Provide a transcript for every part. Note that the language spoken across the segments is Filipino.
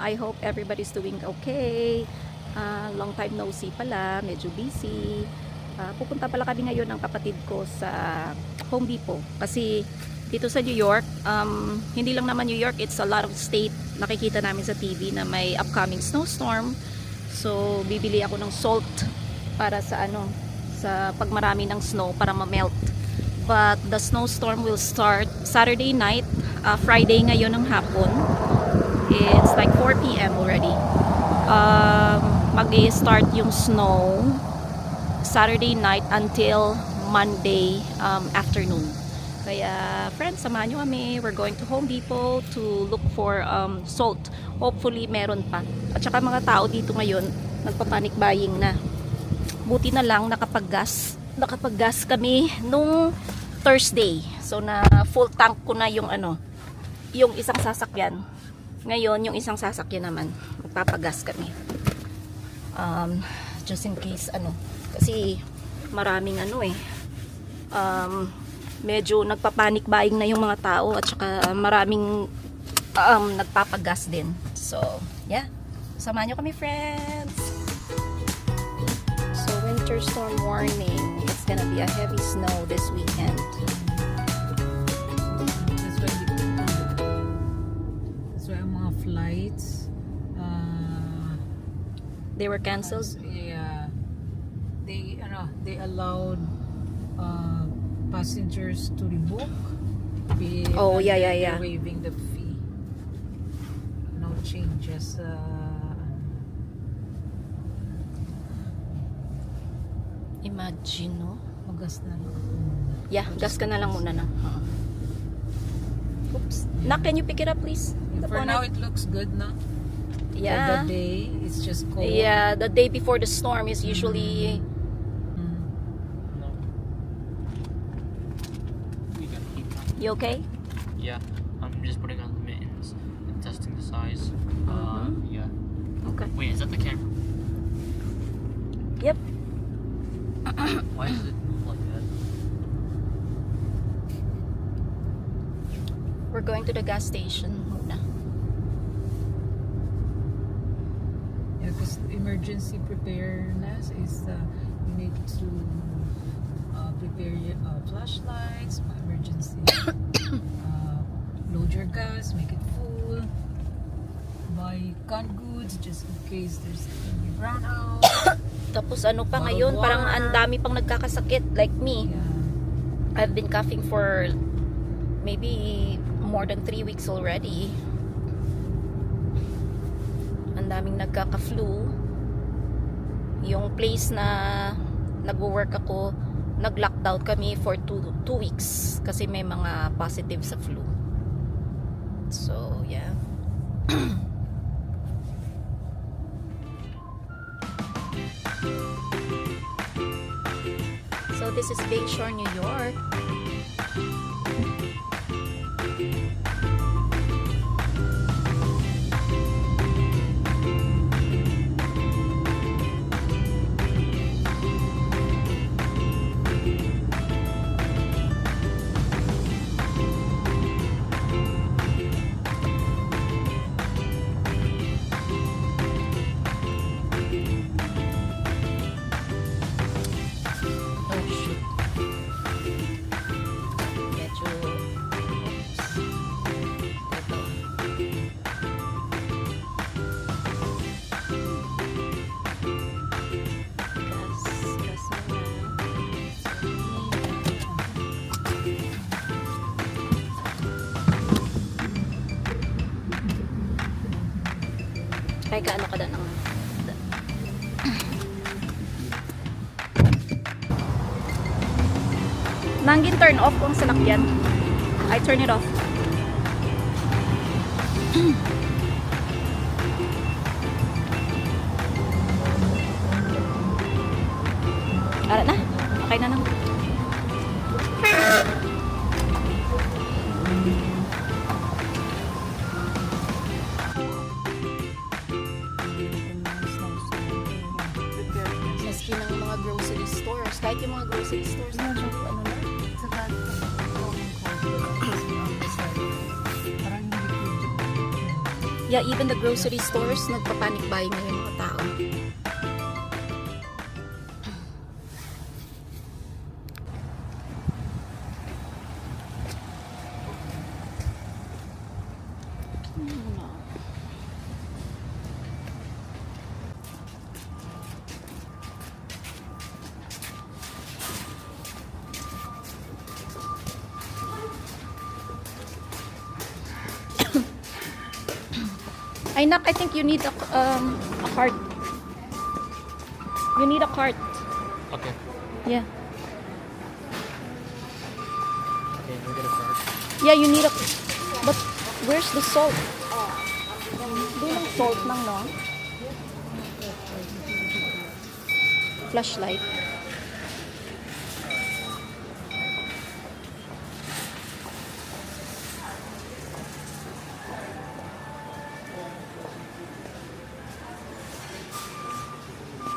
I hope everybody's doing okay. Long time no see pala, medyo busy. Pupunta pala kami ngayon ng kapatid ko sa Home Depot kasi dito sa New York, hindi lang naman New York, it's a lot of state. Nakikita namin sa TV na may upcoming snowstorm. So bibili ako ng salt para sa sa pagmarami ng snow para ma-melt. But the snowstorm will start Saturday night, Friday ngayon ng hapon. It's like 4 p.m. already. Mag-i-start yung snow Saturday night until Monday afternoon. Kaya friends, samahan nyo kami. We're going to Home Depot to look for salt. Hopefully meron pa. At saka mga tao dito ngayon nagpa-panic buying na. Buti na lang nakapag-gas kami nung Thursday. So na full tank ko na yung yung isang sasakyan. Ngayon yung isang sasakyan naman magpapagas kami. Just in case kasi maraming medyo nagpa-panic buying na yung mga tao at saka maraming nagpapagas din. So, yeah. Samahan nyo kami, friends. So, winter storm warning. It's gonna be a heavy snow this weekend. That's why mga flights They were canceled? yeah, they allowed passengers to rebook. Oh, yeah. They're waiving the fee. No changes. Imagine, no? Magas na lang. Yeah, gas ka na lang muna na. Oops. Nak, can you pick it up, please? The For bonnet. now, it looks good, no? Yeah. The day, it's just cold. Yeah, the day before the storm is usually... No. We got heat on. You okay? Yeah, I'm just putting on the mittens and testing the size. Yeah. Okay. Wait, is that the camera? Yep. Why does it move like that? We're going to the gas station muna. Yeah, because emergency preparedness is you need to prepare your flashlights, emergency load your gas, make it full, buy canned goods just in case there's any brownout. Tapos pa Bottled ngayon, parang water. ang dami pang nagkakasakit like me. Yeah. I've been coughing for maybe more than 3 weeks already. Ang daming nagkaka-flu. Yung place na nagwo-work ako, nag-lockdown kami for 2 weeks kasi may mga positive sa flu. So, yeah. So, this is Bayshore, New York. Oh, shoot. Medyo... Oops. Ito. Gas muna. Ay, kaano ka na ng... Nanggin turn off kung salakyan. I turn it off. Ara na. Okay na nang. Maski ng mga grocery stores, kahit yung mga grocery stores na ano na. Saka, parang hindi ko Yeah, even the grocery stores, nagpa-panic buying na yung mga tao. Ay, nak, I think you need a cart. You need a cart. Okay. Yeah. Okay, we'll get a card. Yeah, you need a... But where's the salt? Doon ang salt lang, no? Flashlight.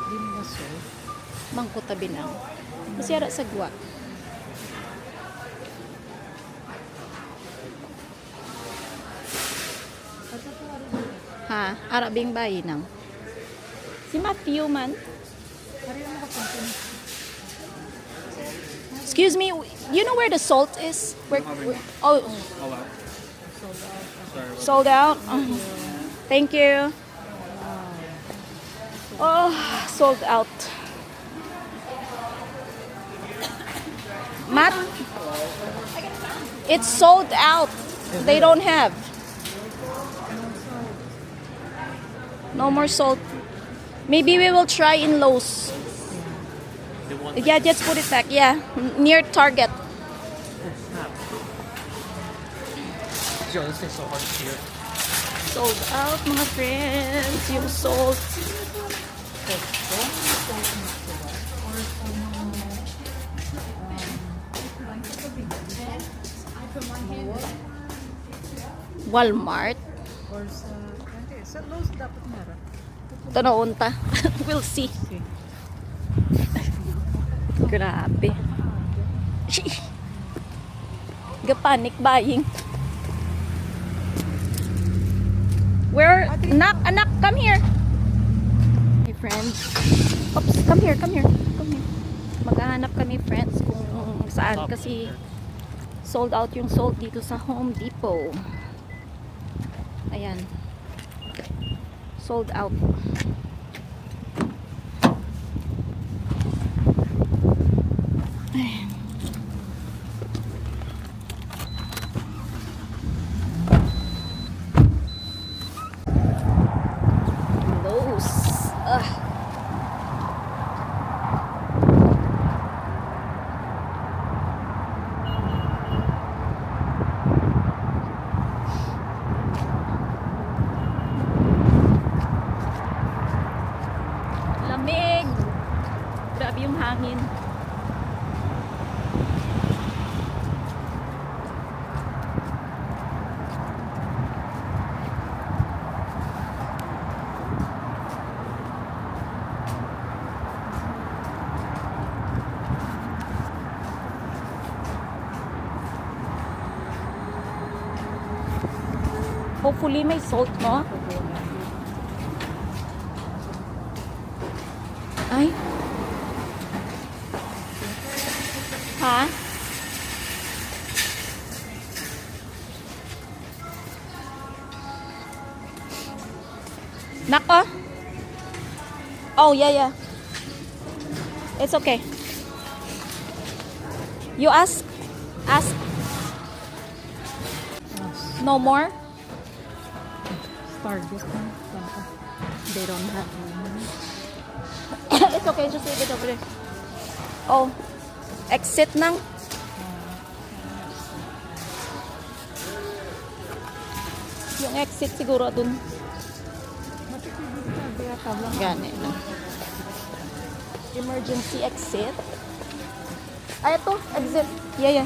Di mo ba so? Mangko tabi na. Masiyara sa gwa. Ha? Arabing bayi nang. Si Matthew man. Excuse me, you know where the salt is? Oh, Oh, wow. Sorry. sold out? Thank you. Oh, sold out. Matt, it's sold out. They don't have. No more salt. Maybe we will try in Lowe's. They want Yeah, just put it back. Yeah, near Target. Yo, this thing's so hard to hear. Sold out, mga friends. Yung salt. Walmart. Or sa... Hindi, sa Lowe's dapat meron. Tanoon ta. We'll see. Grabe. Panic buying. Where? Anak, come here. Hey, friends. Oops, come here. Come here. Maghahanap kami, friends, kung saan. Kasi sold out yung salt dito sa Home Depot. Ayan. Sold out. Ayan. Lowe's. Lamig. Grabe yung hangin. Hopefully may salt, no? Ay. Ha? Nako. Oh, yeah. It's okay. You ask. No more? Target na. They don't have one. It's okay, just leave it over there. Oh, exit nang. Yung exit siguro dun. Gani na. Emergency exit. Ay, ito, exit. Yeah.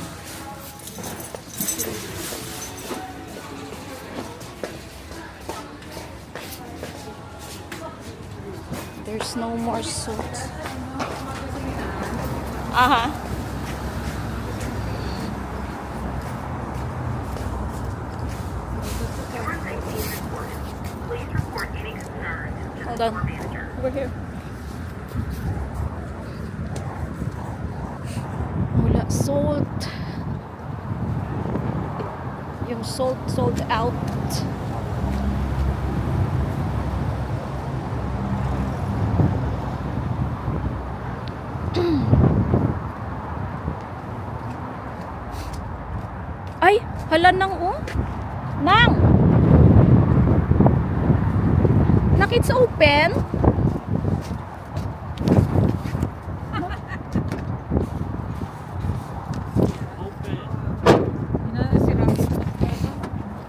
There's no more salt. Aha. on. Over here. Wala salt. Yung salt sold out. Ay, hala nang Nang! It's open.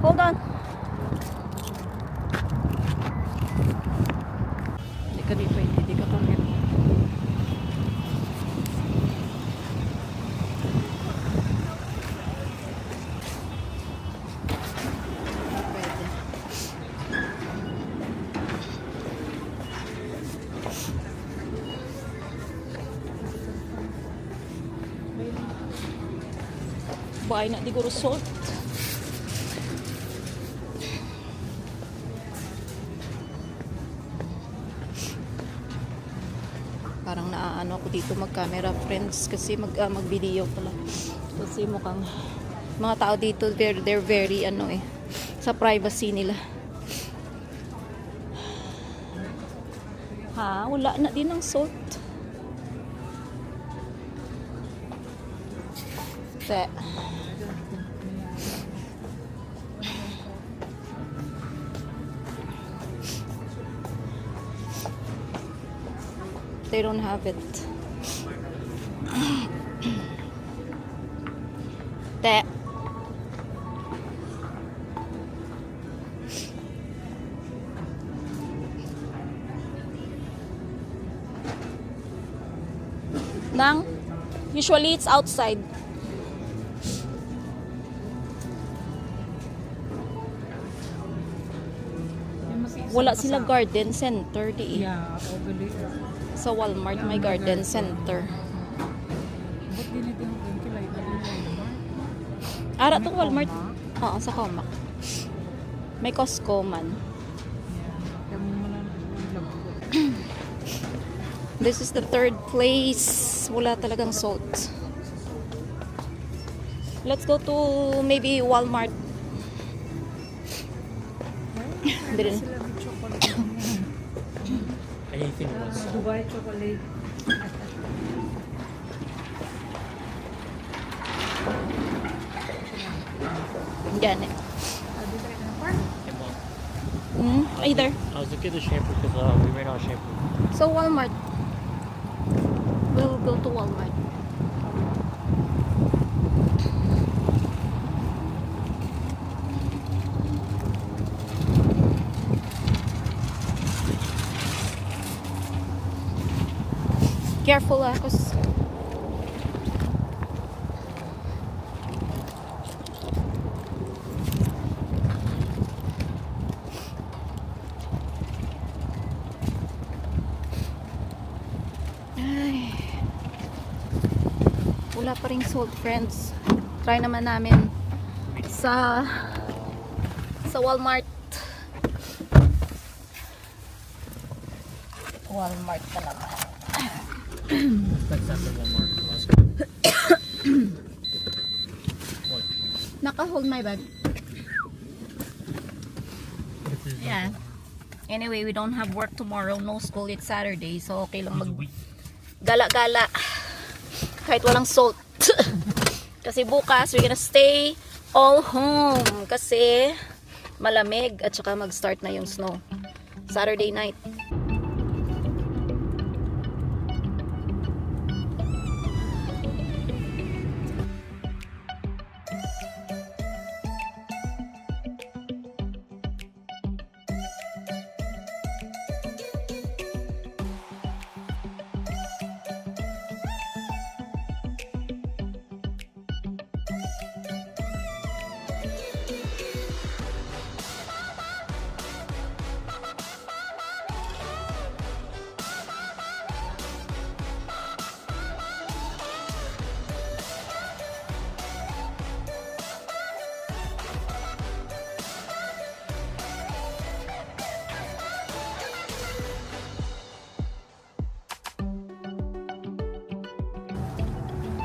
Hold on. Hindi ka di pwede, hindi ka pangit. Bahay na di guro salt. Parang naaano ako dito mag-camera friends kasi mag-video pala. Kasi mukhang mga tao dito they're very sa privacy nila. Ha, wala na din ng salt. Te. They don't have it. Te. Nang, usually it's outside. Wala sila garden center di. Yeah, obviously. Sa Walmart may garden center. Ba't din ito yung kilay? Ara tong Walmart. Oo, sa Comac. May Costco man. This is the third place. Wala talagang salt. Let's go to maybe Walmart. Didn't. Anything was Dubai chocolate. Yan eh. Either. I was looking at the shampoo because we ran out of shampoo. So Walmart. We'll go to Walmart. Careful cause ay, wala pa ring salt friends. Try naman namin sa Walmart. Walmart pa naman. That's not the Walmart. What? Naka-hold my bag. Yeah. Anyway, we don't have work tomorrow. No school. It's Saturday. So, okay lang gala-gala. Kahit walang salt. Kasi bukas, we're gonna stay all home. Kasi malamig at saka mag-start na yung snow. Saturday night.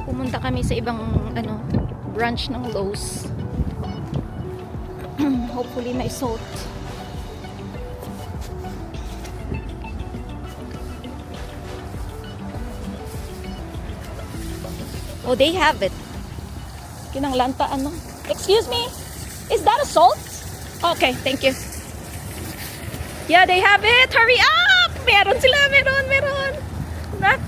Pumunta kami sa ibang branch ng Lowe's. Hopefully may salt. Oh, they have it. Kinanglanta Excuse me? Is that a salt? Okay, thank you. Yeah, they have it. Hurry up! Meron sila, meron. Nak.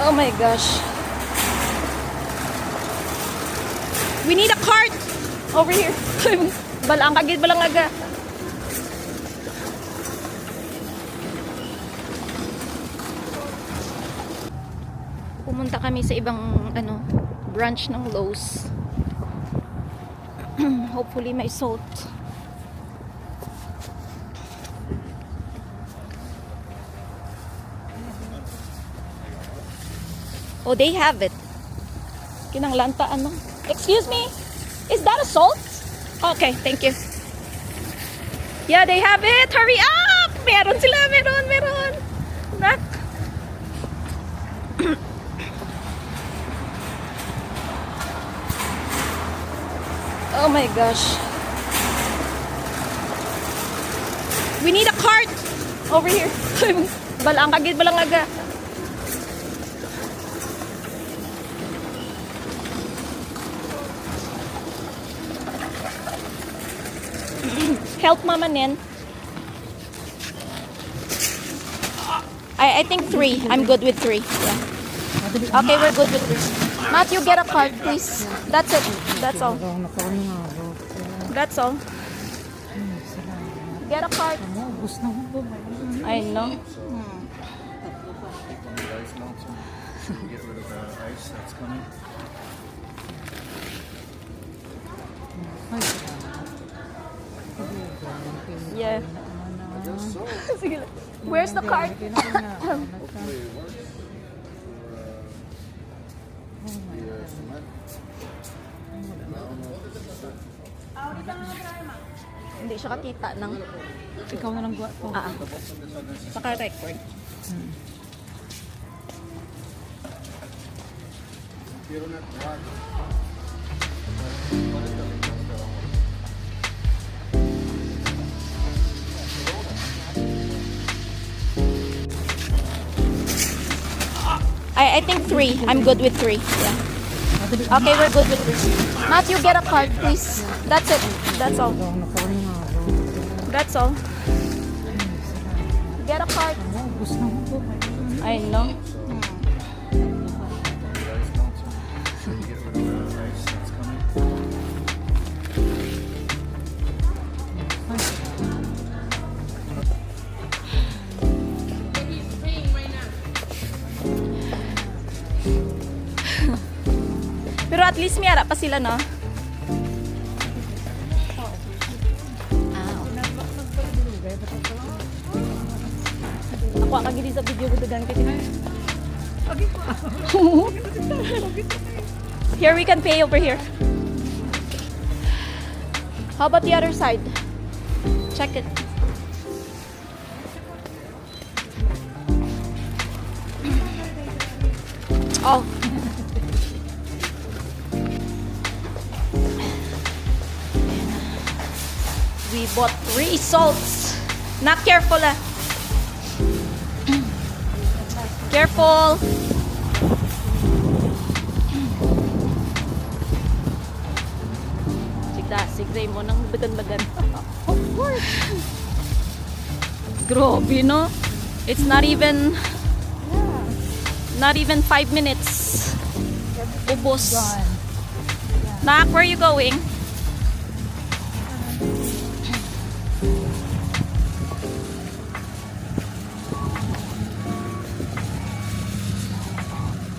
Oh my gosh. We need a cart over here. Balang aga. Pumunta kami sa ibang branch ng Lowe's. Hopefully may salt. Oh, they have it. Kinanglanta Excuse me? Is that a salt? Okay, thank you. Yeah, they have it. Hurry up! Meron sila, meron. Nak. Oh my gosh. We need a cart over here. Balang aga. Help Mama Nen. I think 3. I'm good with 3. Yeah. Okay, we're good with 3. Matthew, get a cart, please. That's it. That's all. That's all. Get a cart. I know. Get rid of the ice that's coming. Yeah. Sige lang. Where's the cart? Hindi siya kakita ng... Ikaw na lang gawa to. Naka-record. I think 3. I'm good with 3. Yeah. Okay, we're good with 3. Matthew, get a cart, please. That's it. That's all. That's all. Get a cart. I know. Get rid of the ice that's coming. Pero at least may ara pa sila, no? Ako ang kagili sa video ko dagan kay Here we can pay over here. How about the other side? Check it. Oh. We bought 3 salts. Not careful, ah. Careful. Sigday mo ng bagan-bagan. Of course. Grabe, no? It's not even 5 minutes. Ubos. Nak, where are you going?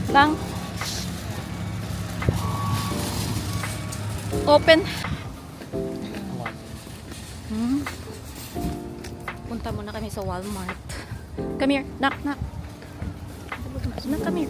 Lang. Open. Punta muna kami sa Walmart. Come here. Nak. Nak, come here.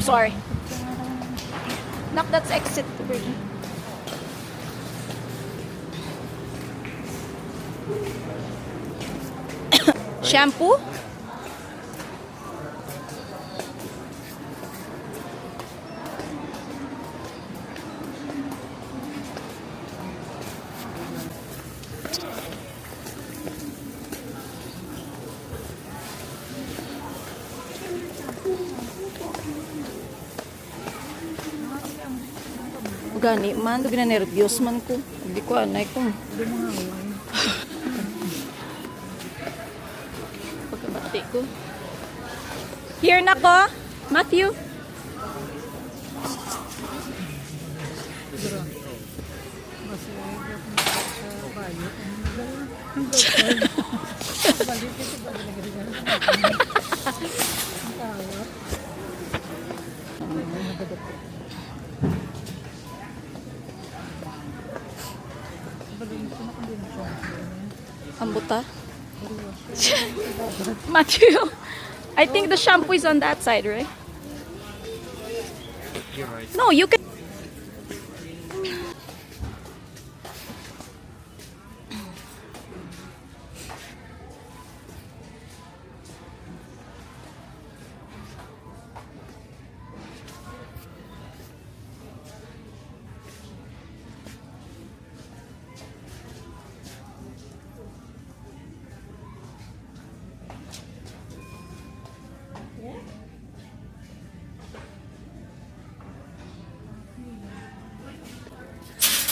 sorry. Knock, that's exit. Really. Shampoo? Gani man, do gina-nervyos man ko. Hindi ko anay kung. Pagkabati ko. Here na ko, Matthew. Ang buta. Matthew, I think the shampoo is on that side, right? You're right. No, you can.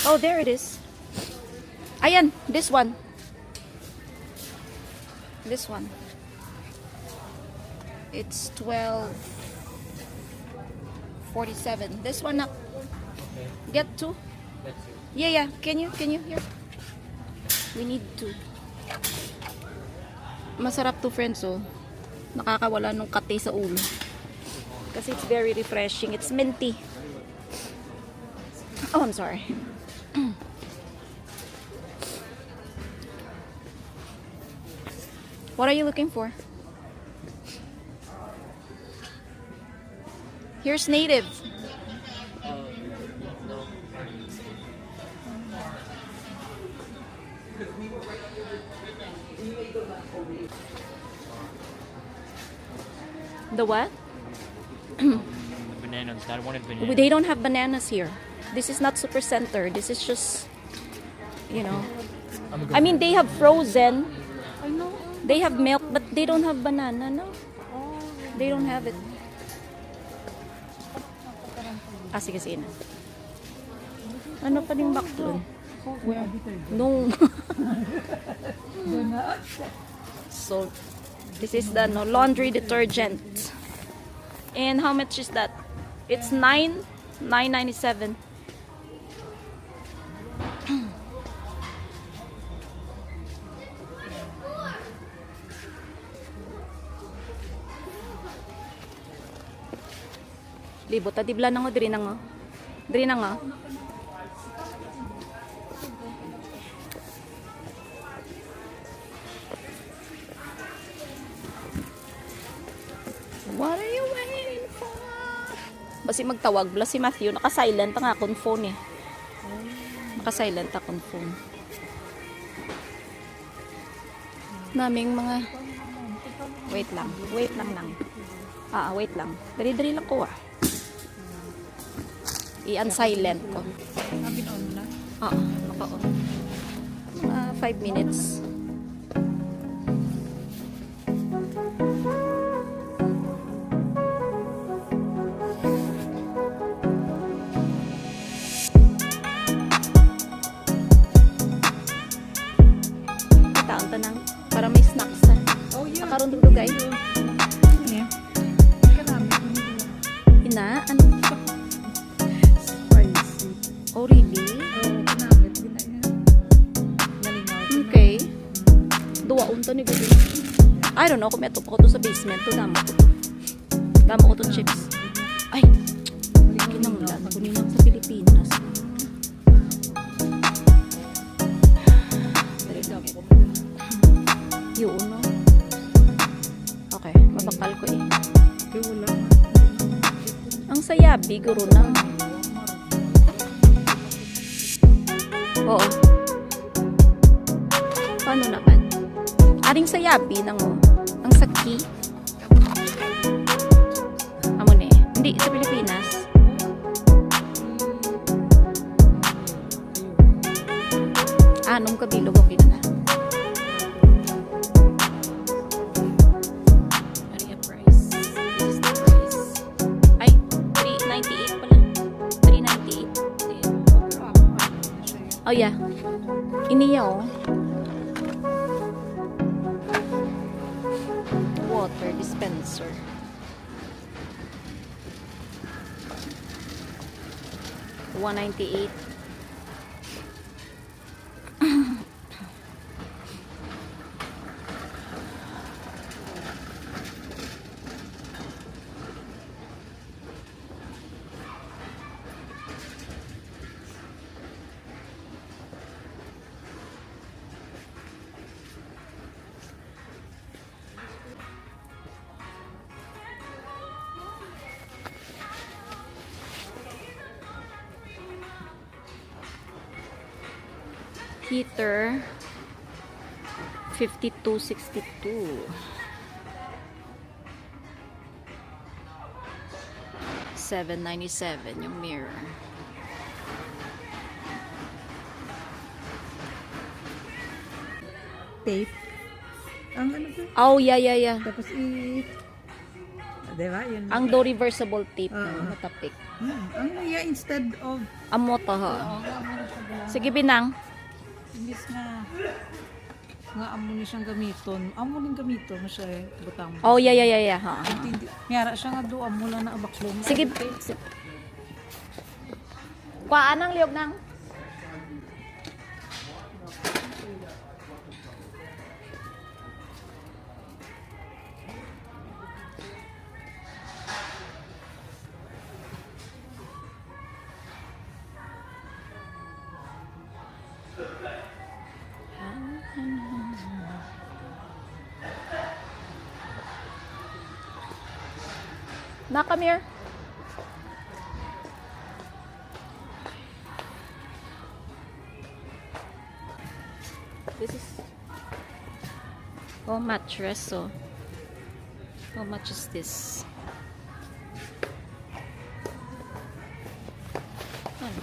Oh, there it is. Ayan, this one. This one. It's 12:47. This one up. Okay. Get two. That's it. Yeah. Can you here? We need two. Masarap to, friends, oh. Nakakawala nung kate sa ulo. Kasi it's very refreshing. It's minty. Oh, I'm sorry. What are you looking for? Here's native. No. The what? The bananas. I wanted bananas. They don't have bananas here. This is not super center. This is just, you know. I mean, they have frozen. I know. They have milk, but they don't have banana, no? They don't have it. Ah, sige, sige na. Ano pa din back doon? No. So, this is the laundry detergent. And how much is that? It's $9.97. Libot, adibla na ngo, diri na ngo. Diri na ngo. What are you waiting for? Basi magtawag, bala si Matthew, naka-silent ang akong phone eh. Naka-silent akong phone. Naming mga... Wait lang lang. Wait lang. Dali-dali lang ko ah. I-unsilent ko. Nabin-on na. Naka-on. Mga 5 minutes. Taon tanang para may snacks na. Oh, yeah. Nakaroon dugay. Yeah. Teka namin. Ina, ano? Spicy. Oh, really? Oh, namin. Nalinaw. Okay. Duwa unta ni Gubi. I don't know kung may ko to sa basement. To damo ko to. Damo ko to chips. Ay! Kinanglan. Kunin lang sa Pilipinas. Yun, no? Okay. Mabakal ko eh. Okay, wala. Yabi, guro na. Oo. Paano naman? Aring sa Yabi nang ang saki. Amo ni. Hindi sa Pilipinas. Anong kabilog okay na. Area price. This is the price. Ay, 398 pala. 398. Oh yeah. Iniya oh. Water dispenser. $198. Heater 5262. 797 yung mirror. Tape. Ang ano ba? Oh, yeah. Tapos diba? Yun. Ang do reversible tape Oo. na matapik. Ang iya instead of Amo to ha. Sige binang. imbis nga amo ni siyang gamiton. Amo ning gamiton mo siya butang. Oh, yeah. Ha. Hindi. Mayara siya nga do amo lang na abaklong. Sige. Kuhaan ang liog nang. Na, come here. This is mattress. So how much is this? Ano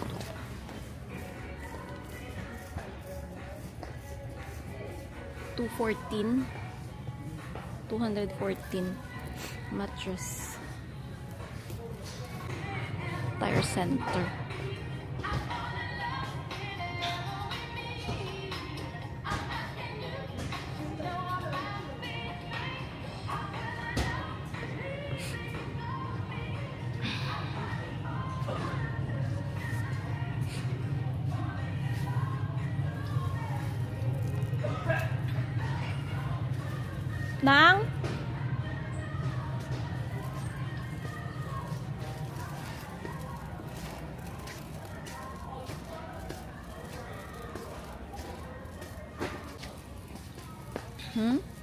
to? $214 mattress. Tire center. Nang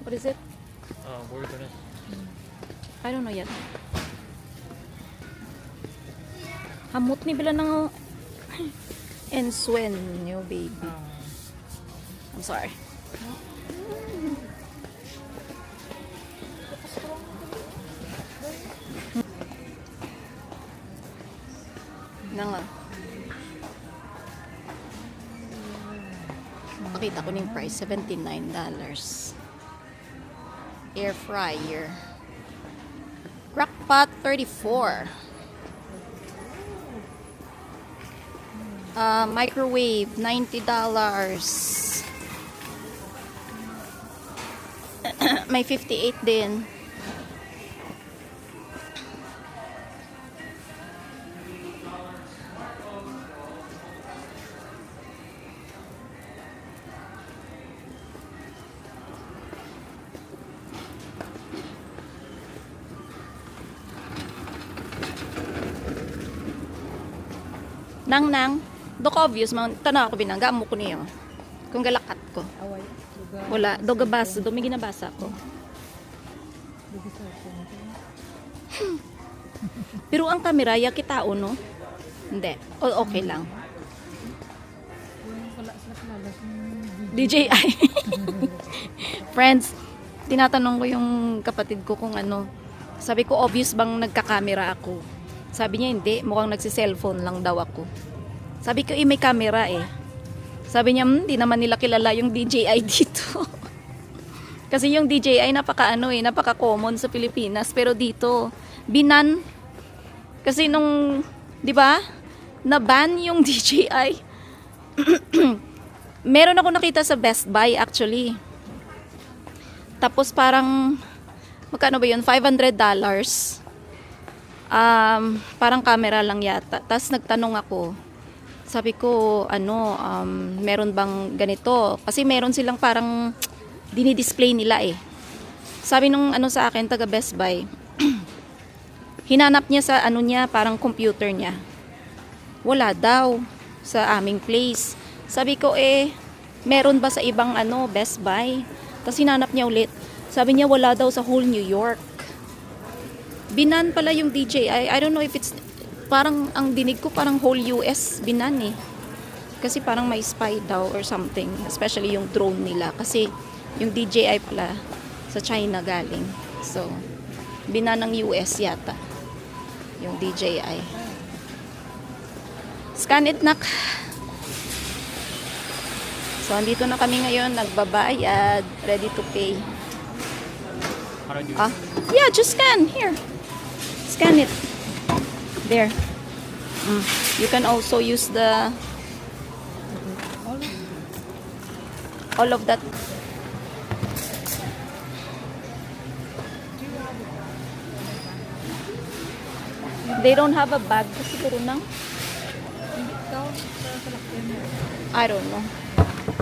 what is it? Where are we gonna? I don't know yet. Hamot ni bila ng and swen new baby. I'm sorry. Nanga. Makita ko ng price, $79. Air fryer. Crockpot, $34. Microwave, $90. May 58 din. Nang, dok obvious, tanaw ako binangga mo ko niyo. Kung galakat ko. away. Wala, dogabasa, dumi ginabasa ko. Pero ang kamera, yakitao, no? Hindi. O, okay lang. Wala sila kilala kung DJI. Friends, tinatanong ko yung kapatid ko kung ano. Sabi ko, obvious bang nagka-camera ako? Sabi niya, hindi. Mukhang nagsi-cellphone lang daw ako. Sabi ko, may camera eh. Sabi niya, hindi naman nila kilala yung DJI dito. Kasi yung DJI napaka-common sa Pilipinas. Pero dito, binan. Kasi nung, di ba, na-ban yung DJI. Meron ako nakita sa Best Buy actually. Tapos parang, magkano ba yun? $500. Parang camera lang yata. Tapos nagtanong ako. Sabi ko, meron bang ganito? Kasi meron silang parang dinidisplay nila eh. Sabi nung sa akin, taga Best Buy, hinanap niya sa parang computer niya. Wala daw sa aming place. Sabi ko meron ba sa ibang Best Buy? Tapos hinanap niya ulit. Sabi niya wala daw sa whole New York. Binan pala yung DJI. I don't know if it's parang ang dinig ko parang whole US binan eh. Kasi parang may spy daw or something, especially yung drone nila kasi yung DJI pala sa China galing. So, binan ng US yata yung DJI. Scan it, nak. So, andito na kami ngayon, nagbabayad, ready to pay. How do I do it? Yeah, just scan. Here. Scan it. There. You can also use the all of that. They don't have a bag siguro nang. I don't know.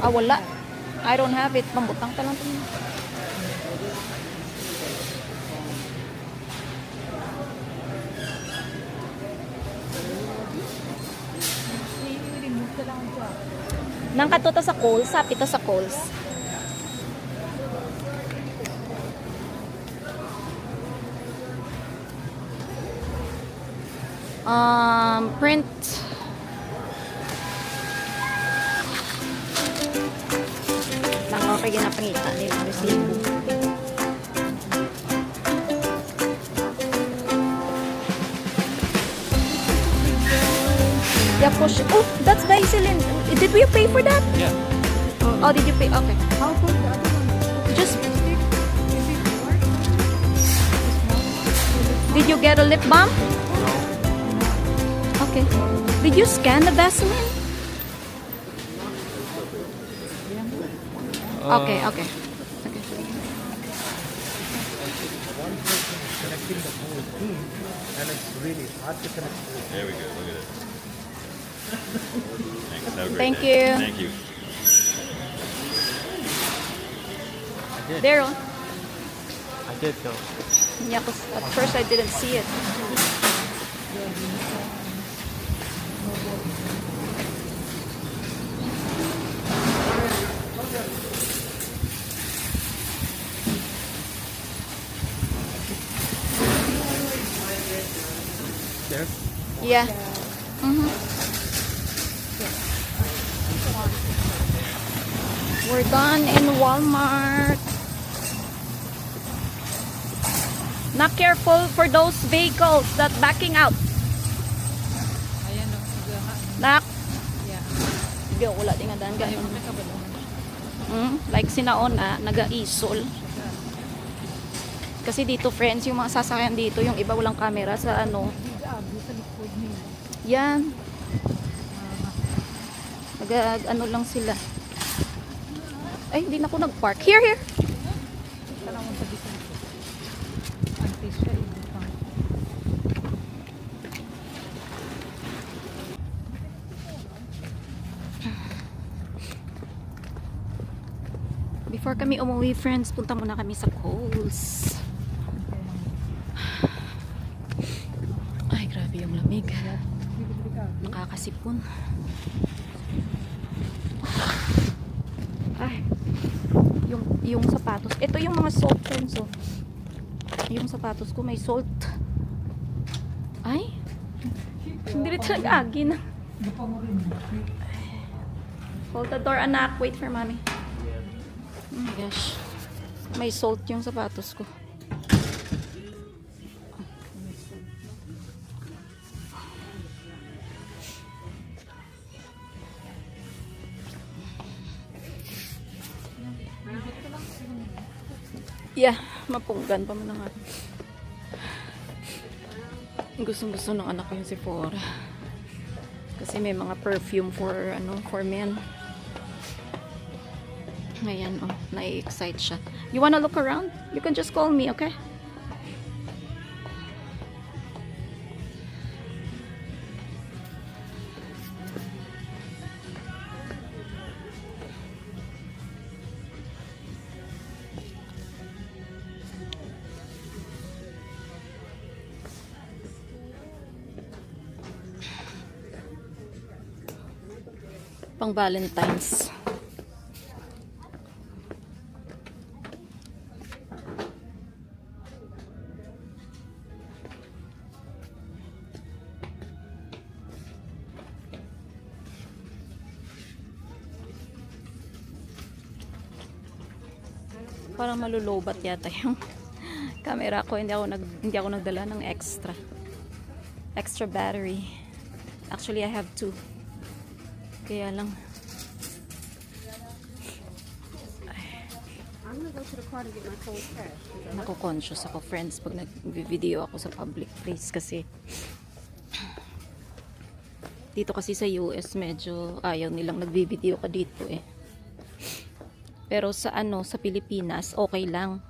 Wala. I don't have it. Pambutang ta lang ito. Nang katuta sa Kohl's, sapit sa Kohl's. Print. Lang okay ginapangita nila resibo. Yeah, push. Oh, that's the Iselin. Did we pay for that? Yeah. Oh, did you pay? Okay. How about the other one? Just, Is it work? did you get a lip balm? Okay. Did you scan the Vaseline? Okay, okay. Okay. Connecting the whole team, and it's really hard to connect. There we go. Look at it. Thanks. Have a great Thank day. you. Thank you. There. Oh. I did though. Yeah, 'cause at first I didn't see it. There? Yeah. We're done in Walmart. Not careful for those vehicles that backing out. Ayan o. Sigaha. Nak. Yeah. Sige, wala din nga daan Ayaw ganun. na kabalo. Like sinaona, naga-isol. Kasi dito friends, yung mga sasakyan dito, yung iba walang camera sa Abi sa likod nila. yan. Naga, lang sila. Ay, hindi na ako nag-park. Here. Tanawang sabi sa likod. Antes siya ibutang. Before kami umuwi friends, punta muna kami sa Kohl's. Ay, grabe yung lamig. Nakakasipon. Ay, yung sapatos. Ito yung mga salt friends, oh. Yung sapatos ko may salt. Ay, hindi rin talaga na. Hold the door, anak. Wait for mommy. Oh my gosh. May salt yung sapatos ko. Yeah, mapunggan pa man nga. Gustong-gusto ng anak ko yung Sephora. Kasi may mga perfume for men. Ngayon, oh, nai-excite siya. You wanna look around? You can just call me, okay? Pang Valentine's. Parang malulobat yata yung camera ko. Hindi ako nagdala ng extra battery. Actually, I have 2. Kaya lang. I'm gonna go to the car to get my cold cash. Nako-conscious ako, friends, pag nag-video ako sa public place kasi dito kasi sa US medyo ayaw nilang nagbi-video ka dito eh. Pero sa sa Pilipinas okay lang.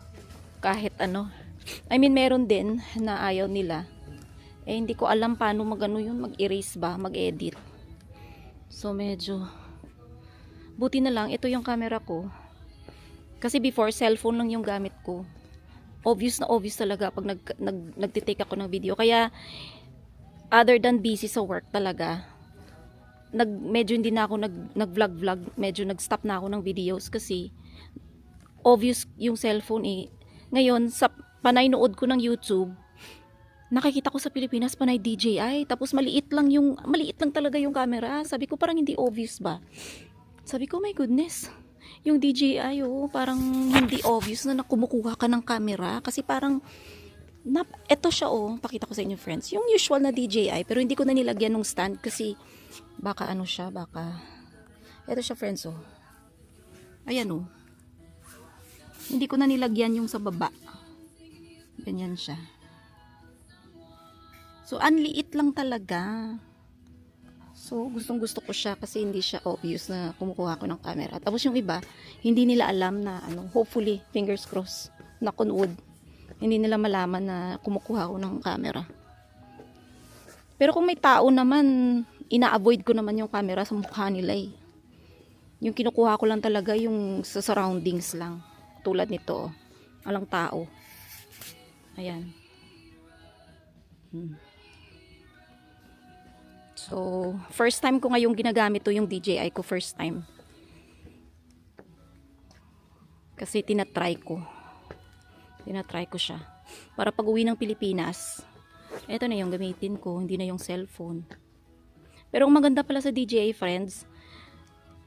Kahit I mean meron din na ayaw nila. Eh hindi ko alam paano mag-erase ba, mag-edit. So medyo buti na lang ito yung camera ko. Kasi before cellphone lang yung gamit ko. Obvious na obvious talaga pag nagtitake ako ng video. Kaya other than busy sa work talaga, medyo hindi na ako nag-vlog, medyo nag-stop na ako ng videos kasi obvious yung cellphone eh. Ngayon sa panay nood ko ng YouTube, nakikita ko sa Pilipinas panay DJI, tapos maliit lang talaga yung camera. Sabi ko parang hindi obvious ba? Sabi ko my goodness, yung DJI parang hindi obvious na kumukuha ka ng camera kasi parang eto siya pakita ko sa inyo friends, yung usual na DJI pero hindi ko na nilagyan ng stand kasi baka eto siya friends ayan hindi ko na nilagyan yung sa baba, ganyan siya. So, ang liit lang talaga. So, gustong-gusto ko siya kasi hindi siya obvious na kumukuha ko ng camera. Tapos yung iba, hindi nila alam na hopefully, fingers crossed, knock on wood, hindi nila malaman na kumukuha ko ng camera. Pero kung may tao naman, ina-avoid ko naman yung camera sa mukha nila eh. Yung kinukuha ko lang talaga yung sa surroundings lang. Tulad nito, walang tao. Ayan. So, first time ko ngayong ginagamit to yung DJI ko, first time. Kasi tinatry ko siya. Para pag uwi ng Pilipinas, eto na yung gamitin ko, hindi na yung cellphone. Pero ang maganda pala sa DJI friends,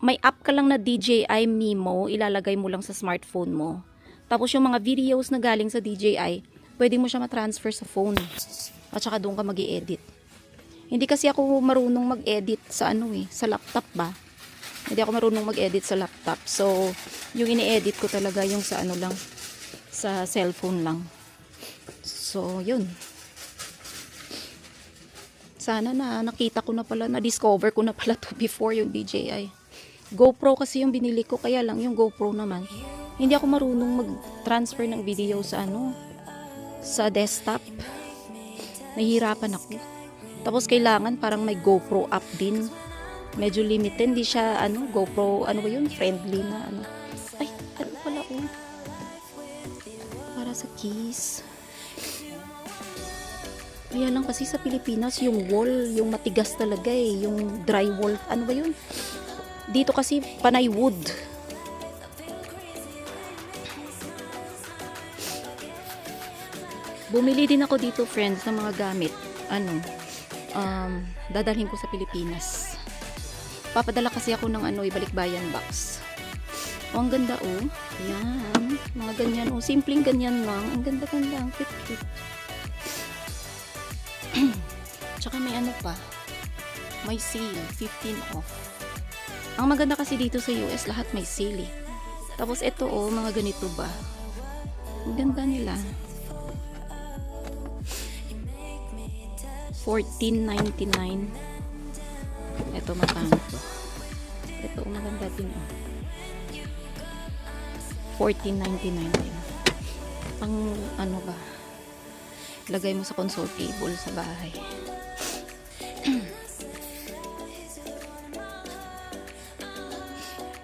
may app ka lang na DJI Mimo, ilalagay mo lang sa smartphone mo. Tapos yung mga videos na galing sa DJI, pwede mo siya matransfer sa phone. At saka doon ka mag-i-edit. Hindi kasi ako marunong mag-edit sa sa laptop ba. Hindi ako marunong mag-edit sa laptop. So, yung ini-edit ko talaga yung sa lang, sa cellphone lang. So, yun. Sana nakita ko na pala, na-discover ko na pala to before yung DJI. GoPro kasi yung binili ko, kaya lang yung GoPro naman. Hindi ako marunong mag-transfer ng video sa sa desktop. Nahihirapan ako. Tapos kailangan parang may GoPro app din. Medyo limited, hindi siya GoPro, friendly na Ay, pala para sa keys. Kaya lang kasi sa Pilipinas, yung wall, yung matigas talaga yung drywall, dito kasi panay wood. Bumili din ako dito friends ng mga gamit. ano, dadalhin ko sa Pilipinas. Papadala kasi ako ng ano, Balikbayan box. Oh, ang ganda oh. Ayan. Mga ganyan oh. Simpleng ganyan lang. Ang ganda-ganda. Ang cute-cute. Tsaka may ano pa. May sale. 15 off. Ang maganda kasi dito sa US, lahat may sale eh. Tapos ito oh, mga ganito ba. Ang ganda nila. $14.99. Ito magkano to? Ito maganda din oh. $14.99 din. Pang ano ba? Lagay mo sa console table sa bahay.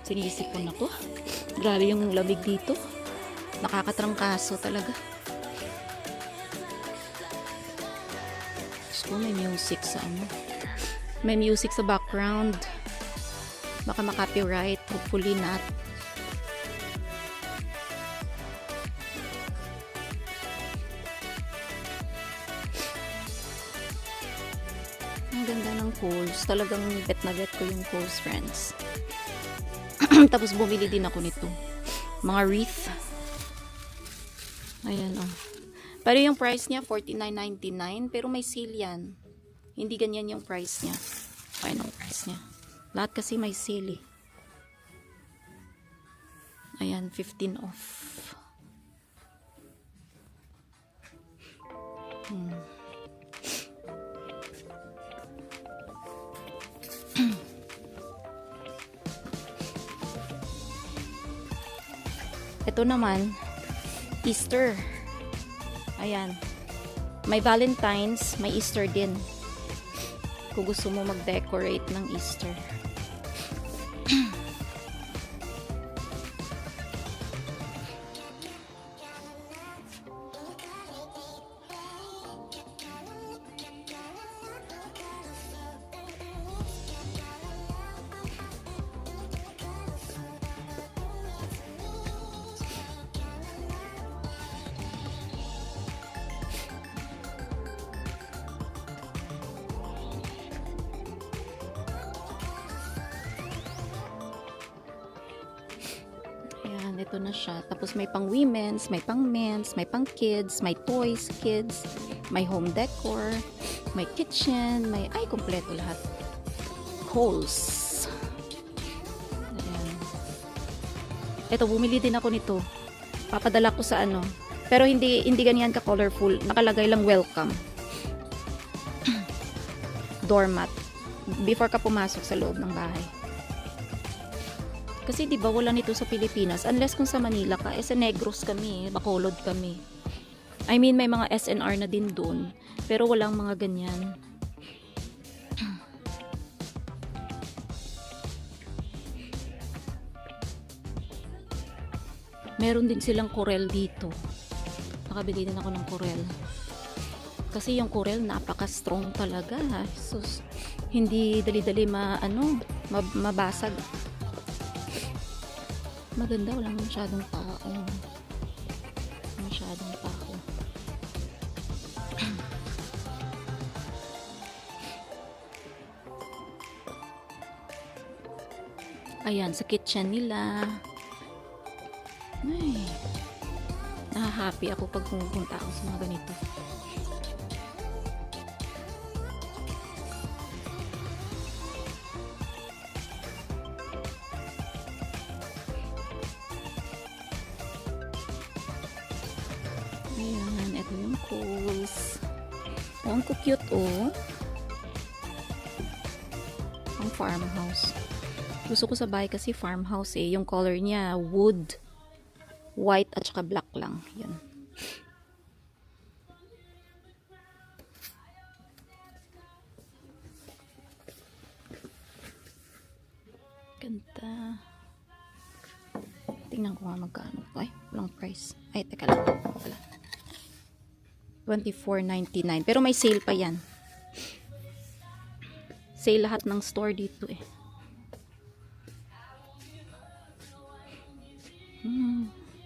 Sinisipon ako. Grabe yung lamig dito. Nakakatrangkaso talaga. So, may music sa ano. May music sa background. Baka makapiright. Hopefully not. Ang ganda ng Kohl's. Talagang bet na bet ko yung Kohl's, friends. Tapos bumili din ako nito. Mga wreath. Ayan, oh. Pero yung price niya, $49.99. Pero may sale yan. Hindi ganyan yung price niya. Final price niya. Lahat kasi may sale eh. Ayan, 15 off. Ito naman, Easter. Ayan. May Valentine's, may Easter din. Kung gusto mo mag-decorate ng Easter. Ayan, ito na siya. Tapos may pang women's, may pang men's, may pang kids, may toys, kids, may home decor, may kitchen, may, ay, kompleto lahat. Kohl's. Ayan. Ito, bumili din ako nito. Papadala ko sa ano. Pero hindi ganyan ka colorful. Nakalagay lang welcome. Doormat. Before ka pumasok sa loob ng bahay. Kasi 'di ba wala nito sa Pilipinas unless kung sa Manila ka, sa Negros kami, Bacolod kami. I mean may mga SNR na din doon, pero walang mga ganyan. Meron din silang Corel dito. Nakabili din ako ng Corel. Kasi yung Corel napaka-strong talaga. Sus, hindi dali-dali mabasag. Maganda, walang masyadong tao. Masyadong tao. Ayan, sa kitchen nila. Ay, nahahappy ako pag pumupunta ako sa mga ganito. Ayan, ito yung Kohl's. Oh, ang cute oh. Ang farmhouse. Gusto ko sa bahay kasi farmhouse eh. Yung color niya, wood, white at saka black lang. Yan. Ganda. Tingnan ko nga magkano. Ay, walang price. Ay, teka lang. Wala. $24.99. Pero may sale pa yan. Sale lahat ng store dito eh.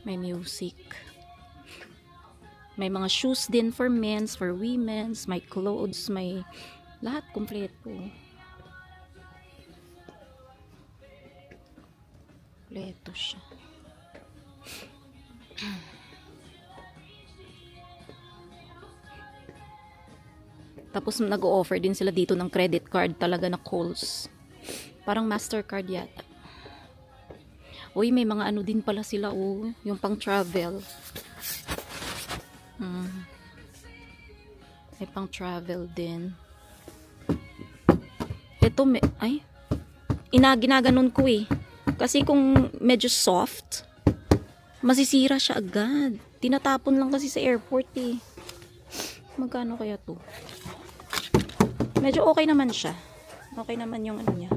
May music. May mga shoes din for men's, for women's, may clothes, may lahat kompleto. Kompleto siya. Tapos nag-o-offer din sila dito ng credit card talaga na Kohl's. Parang Mastercard yata. Uy, may mga ano din pala sila, oh. Yung pang travel. May pang travel din. Ito, ginaganon ko eh. Kasi kung medyo soft, masisira siya agad. Tinatapon lang kasi sa airport eh. Magkano kaya to? Medyo okay naman siya. Okay naman yung ano niya.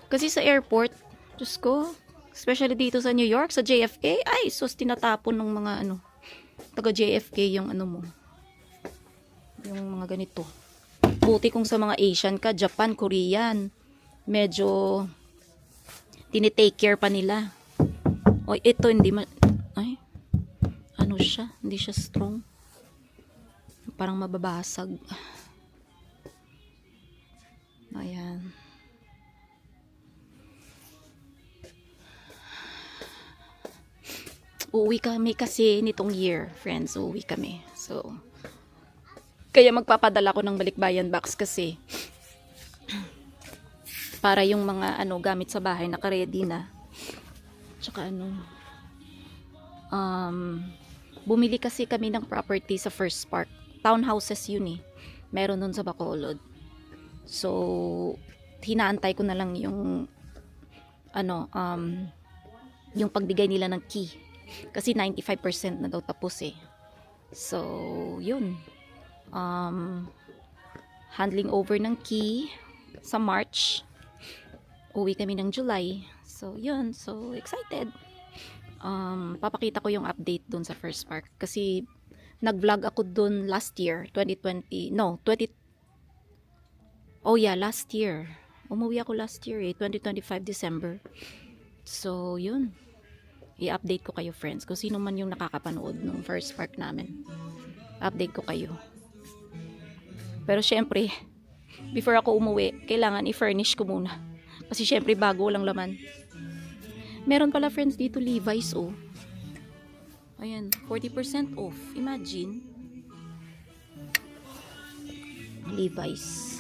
Kasi sa airport, Diyos ko, especially dito sa New York, sa JFK, ay, sus, tinatapon ng mga ano, taga JFK yung ano mo. Yung mga ganito. Buti kung sa mga Asian ka, Japan, Korean, medyo tinitake care pa nila. O, ito hindi ay, ano siya, hindi siya strong. Parang mababasag. Ayan. Uuwi kami kasi nitong year, friends. Uuwi kami. So, kaya magpapadala ko ng balikbayan box kasi para yung mga ano gamit sa bahay naka-ready na. Tsaka ano, bumili kasi kami ng property sa First Park. Townhouses yun eh. Meron nun sa Bacolod. So, hinaantay ko na lang yung ano, yung pagbigay nila ng key. Kasi 95% na daw tapos eh. So, yun. Handling over ng key sa March. Uwi kami ng July. So, yun. So, excited. Papakita ko yung update dun sa First Park. Kasi, nag-vlog ako dun last year, 2020. No, oh yeah, last year. Umuwi ako last year eh, 2025 December. So, yun. I-update ko kayo, friends. Kung sino man yung nakakapanood ng First Park namin. Update ko kayo. Pero syempre, before ako umuwi, kailangan i-furnish ko muna. Kasi syempre, bago lang laman. Meron pala, friends, dito Levi's, oh. Ayan, 40% off. Imagine. Levi's.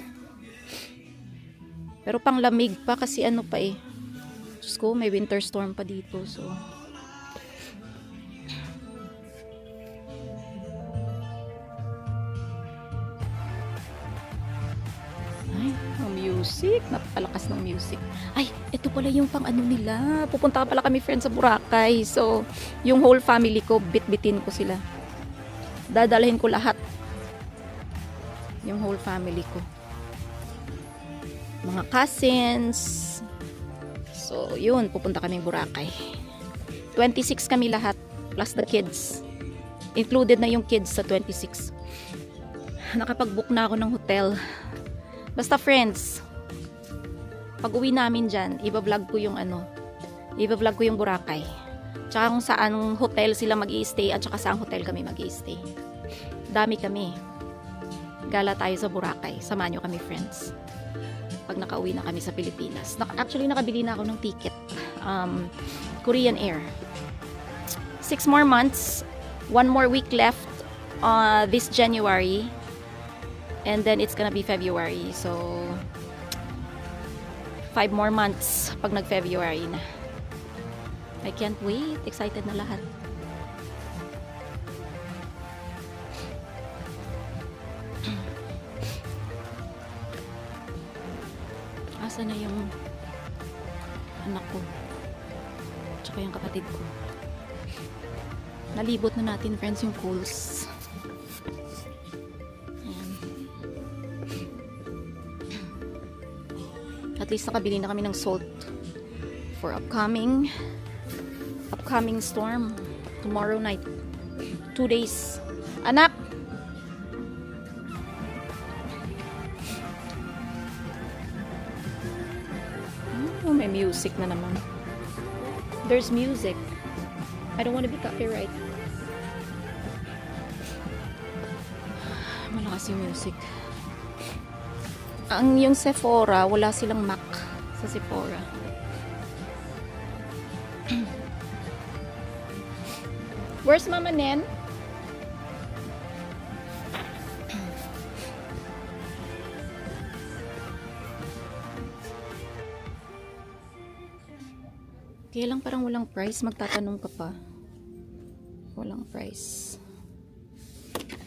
Pero pang lamig pa kasi ano pa eh. Diyos ko, may winter storm pa dito. So, ay, ang music. Napakalakas ng music. Ay, ito pala yung pang ano nila. Pupunta pala kami, friends, sa Boracay. So, yung whole family ko, bit-bitin ko sila. Dadalhin ko lahat. Yung whole family ko. Mga cousins. So, yun. Pupunta kami Boracay. 26 kami lahat. Plus the kids. Included na yung kids sa 26. Nakapag-book na ako ng hotel. Basta, friends, pag uwi namin dyan, iba-vlog ko yung ano, iba-vlog ko yung Boracay. Tsaka kung saan hotel sila mag-i-stay at tsaka saan hotel kami mag-i-stay. Dami kami. Gala tayo sa Boracay. Samahan nyo kami, friends. Pag nakauwi na kami sa Pilipinas. Actually, nakabili na ako ng ticket. Korean Air. 6 more months. 1 more week left this January. And then it's gonna be February. So, 5 more months pag nag-February na. I can't wait. Excited na lahat. Asa na yung anak ko? Tsaka yung kapatid ko. Nalibot na natin, friends, yung Kohl's. At least nakabili na kami ng salt for upcoming storm tomorrow night. 2 days. Anak! Oh, may music na naman. There's music. I don't want to be copyright. malakas yung music. Yung Sephora, wala silang Mac sa Sephora. Where's Mama Nen? Kaya lang parang walang price, magtatanong ka pa. Walang price.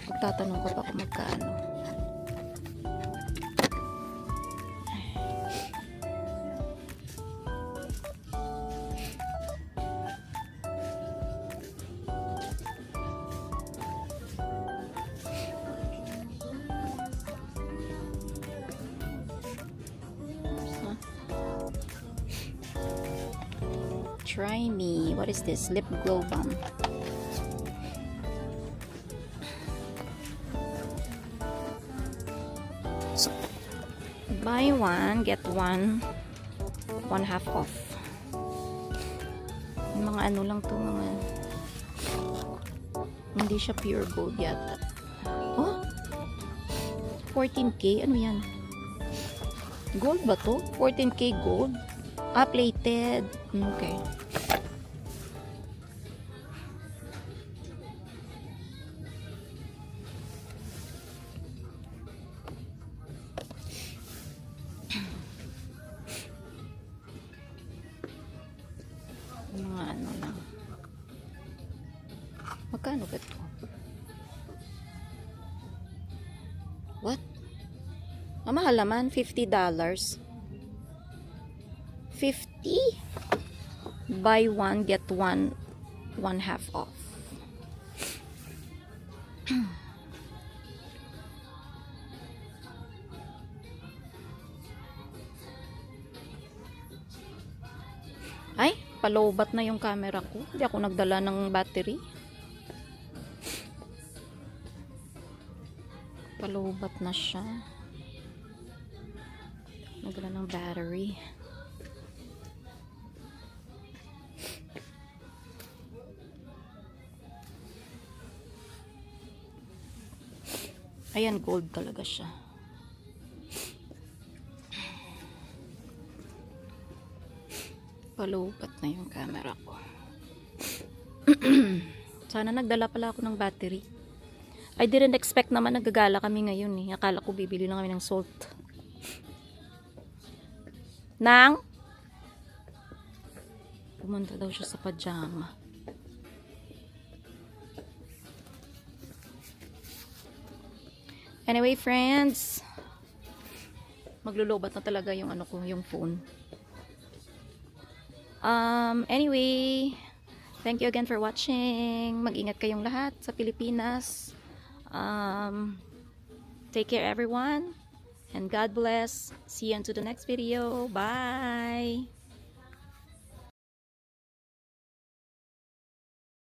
Magtatanong ka pa kung magkano. Try me. What is this? Lip glow balm. So, buy one, get one half off. Yung mga ano lang to, mga hindi siya pure gold yata. Oh, 14K? Ano yan? Gold ba to? 14K gold? Ah, plated. Okay. Mga ano lang. Magkano ba ito? What? Mahal naman, $50. 50? Buy one, get one half off. Ay, palobat na yung camera ko. Hindi ako nagdala ng battery. Palobat na siya. Nagdala ng battery. Ayan, gold talaga siya. Palupat na yung camera ko. Sana nagdala pala ako ng battery. I didn't expect naman nagagala kami ngayon eh. Akala ko bibili lang kami ng salt. Nang? Pumunta daw siya sa pajama. Anyway, friends, maglulubat na talaga yung ano ko, yung phone. Anyway, thank you again for watching. Mag-ingat kayong lahat sa Pilipinas. Take care everyone, and God bless. See you until the next video. Bye.